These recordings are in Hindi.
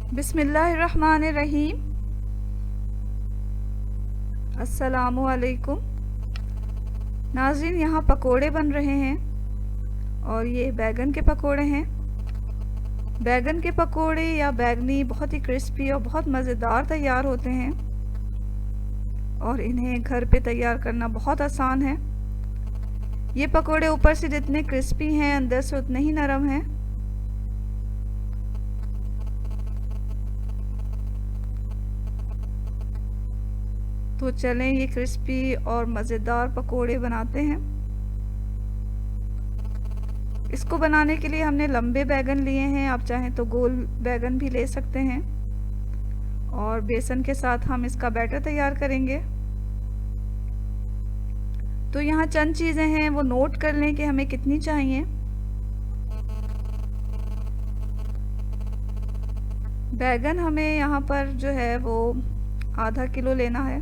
बिस्मिल्लाहिर्रहमानिर्रहीम। अस्सलामु अलैकुम। नाज़रीन, यहाँ पकोड़े बन रहे हैं और ये बैगन के पकोड़े हैं। बैगन के पकोड़े या बैगनी बहुत ही क्रिस्पी और बहुत मज़ेदार तैयार होते हैं और इन्हें घर पे तैयार करना बहुत आसान है। ये पकोड़े ऊपर से जितने क्रिस्पी हैं अंदर से उतने ही नरम हैं। तो चलें ये क्रिस्पी और मज़ेदार पकोड़े बनाते हैं। इसको बनाने के लिए हमने लंबे बैगन लिए हैं, आप चाहें तो गोल बैगन भी ले सकते हैं। और बेसन के साथ हम इसका बैटर तैयार करेंगे। तो यहाँ चंद चीज़ें हैं, वो नोट कर लें कि हमें कितनी चाहिए। बैगन हमें यहाँ पर जो है वो आधा किलो लेना है।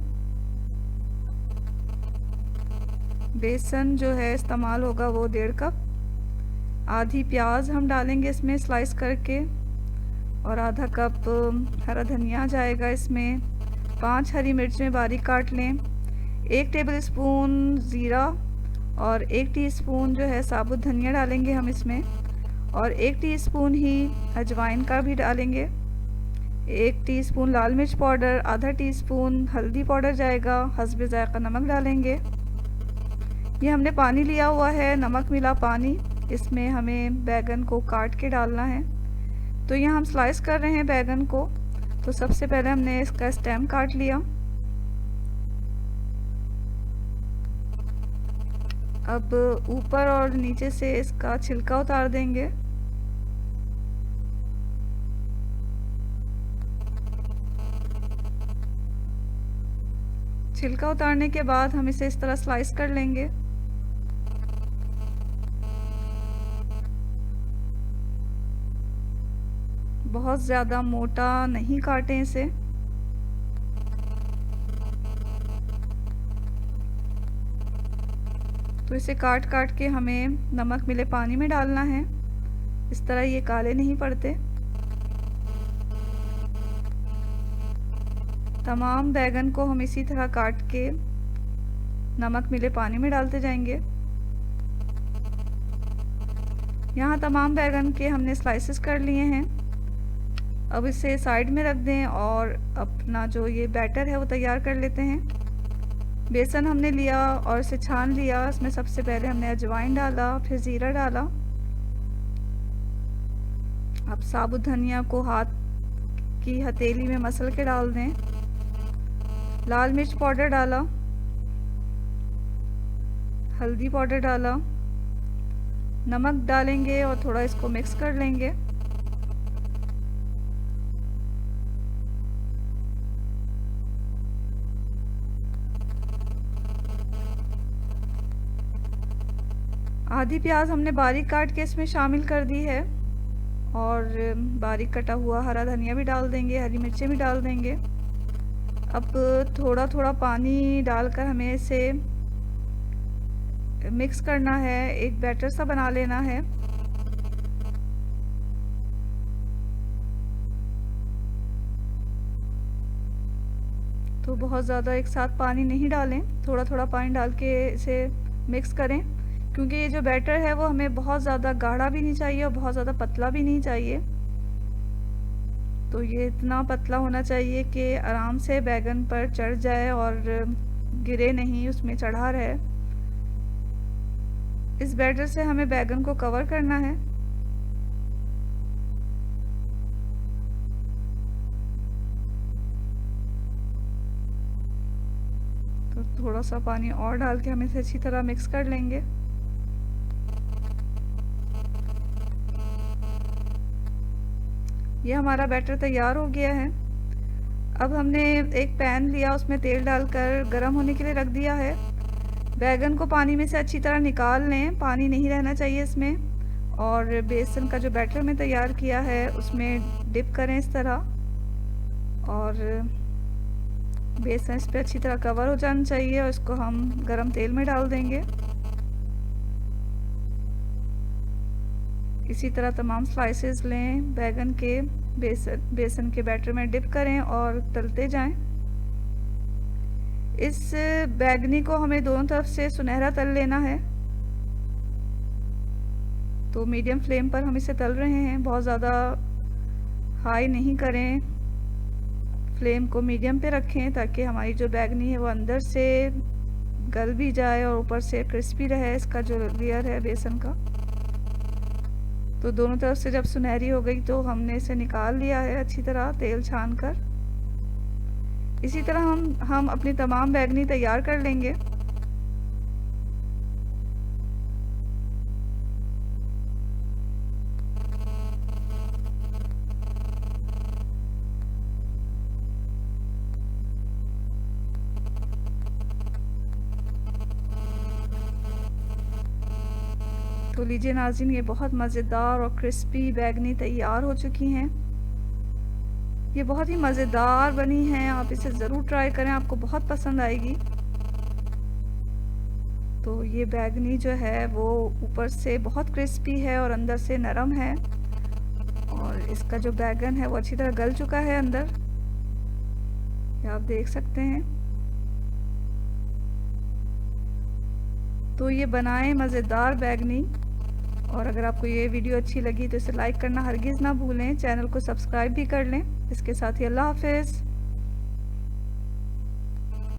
बेसन जो है इस्तेमाल होगा वो 1.5 कप। आधी प्याज हम डालेंगे इसमें स्लाइस करके और आधा कप हरा धनिया जाएगा इसमें। 5 हरी मिर्चें बारीक काट लें। 1 टेबलस्पून ज़ीरा और 1 टीस्पून जो है साबुत धनिया डालेंगे हम इसमें और 1 टीस्पून ही अजवाइन का भी डालेंगे। 1 टीस्पून लाल मिर्च पाउडर, आधा टीस्पून हल्दी पाउडर जाएगा। हस्बे ज़ायक़ा नमक डालेंगे। ये हमने पानी लिया हुआ है, नमक मिला पानी। इसमें हमें बैगन को काट के डालना है। तो यहाँ हम स्लाइस कर रहे हैं बैगन को। तो सबसे पहले हमने इसका स्टेम काट लिया। अब ऊपर और नीचे से इसका छिलका उतार देंगे। छिलका उतारने के बाद हम इसे इस तरह स्लाइस कर लेंगे। बहुत ज़्यादा मोटा नहीं काटें इसे। तो इसे काट काट के हमें नमक मिले पानी में डालना है। इस तरह ये काले नहीं पड़ते। तमाम बैगन को हम इसी तरह काट के नमक मिले पानी में डालते जाएंगे। यहाँ तमाम बैगन के हमने स्लाइसेस कर लिए हैं। अब इसे साइड में रख दें और अपना जो ये बैटर है वो तैयार कर लेते हैं। बेसन हमने लिया और इसे छान लिया। इसमें सबसे पहले हमने अजवाइन डाला, फिर ज़ीरा डाला। अब साबुत धनिया को हाथ की हथेली में मसल के डाल दें। लाल मिर्च पाउडर डाला, हल्दी पाउडर डाला, नमक डालेंगे और थोड़ा इसको मिक्स कर लेंगे। आधी प्याज हमने बारीक काट के इसमें शामिल कर दी है और बारीक कटा हुआ हरा धनिया भी डाल देंगे, हरी मिर्चें भी डाल देंगे। अब थोड़ा थोड़ा पानी डालकर हमें इसे मिक्स करना है, एक बैटर सा बना लेना है। तो बहुत ज़्यादा एक साथ पानी नहीं डालें, थोड़ा थोड़ा पानी डाल के इसे मिक्स करें, क्योंकि ये जो बैटर है वो हमें बहुत ज़्यादा गाढ़ा भी नहीं चाहिए और बहुत ज़्यादा पतला भी नहीं चाहिए। तो ये इतना पतला होना चाहिए कि आराम से बैगन पर चढ़ जाए और गिरे नहीं, उसमें चढ़ा रहे। इस बैटर से हमें बैगन को कवर करना है। तो थोड़ा सा पानी और डाल के हम इसे अच्छी तरह मिक्स कर लेंगे। ये हमारा बैटर तैयार हो गया है। अब हमने एक पैन लिया, उसमें तेल डालकर गरम होने के लिए रख दिया है। बैगन को पानी में से अच्छी तरह निकाल लें, पानी नहीं रहना चाहिए इसमें। और बेसन का जो बैटर में तैयार किया है उसमें डिप करें इस तरह और बेसन इस पर अच्छी तरह कवर हो जाना चाहिए और इसको हम गरम तेल में डाल देंगे। इसी तरह तमाम स्लाइसेस लें, बैगन के बेसन के बैटर में डिप करें और तलते जाएं। इस बैगनी को हमें दोनों तरफ से सुनहरा तल लेना है। तो मीडियम फ्लेम पर हम इसे तल रहे हैं, बहुत ज़्यादा हाई नहीं करें, फ्लेम को मीडियम पे रखें ताकि हमारी जो बैगनी है वो अंदर से गल भी जाए और ऊपर से क्रिस्पी रहे इसका जो लेयर है बेसन का। तो दोनों तरफ से जब सुनहरी हो गई तो हमने इसे निकाल लिया है अच्छी तरह तेल छान कर। इसी तरह हम अपनी तमाम बैगनी तैयार कर लेंगे। तो लीजिए नाज़रीन, ये बहुत मज़ेदार और क्रिस्पी बैगनी तैयार हो चुकी हैं। ये बहुत ही मज़ेदार बनी हैं, आप इसे ज़रूर ट्राई करें, आपको बहुत पसंद आएगी। तो ये बैगनी जो है वो ऊपर से बहुत क्रिस्पी है और अंदर से नरम है, और इसका जो बैगन है वो अच्छी तरह गल चुका है अंदर, ये आप देख सकते हैं। तो ये बनाएं मज़ेदार बैगनी। और अगर आपको ये वीडियो अच्छी लगी तो इसे लाइक करना हरगिज़ ना भूलें, चैनल को सब्सक्राइब भी कर लें। इसके साथ ही अल्लाह हाफ़िज़।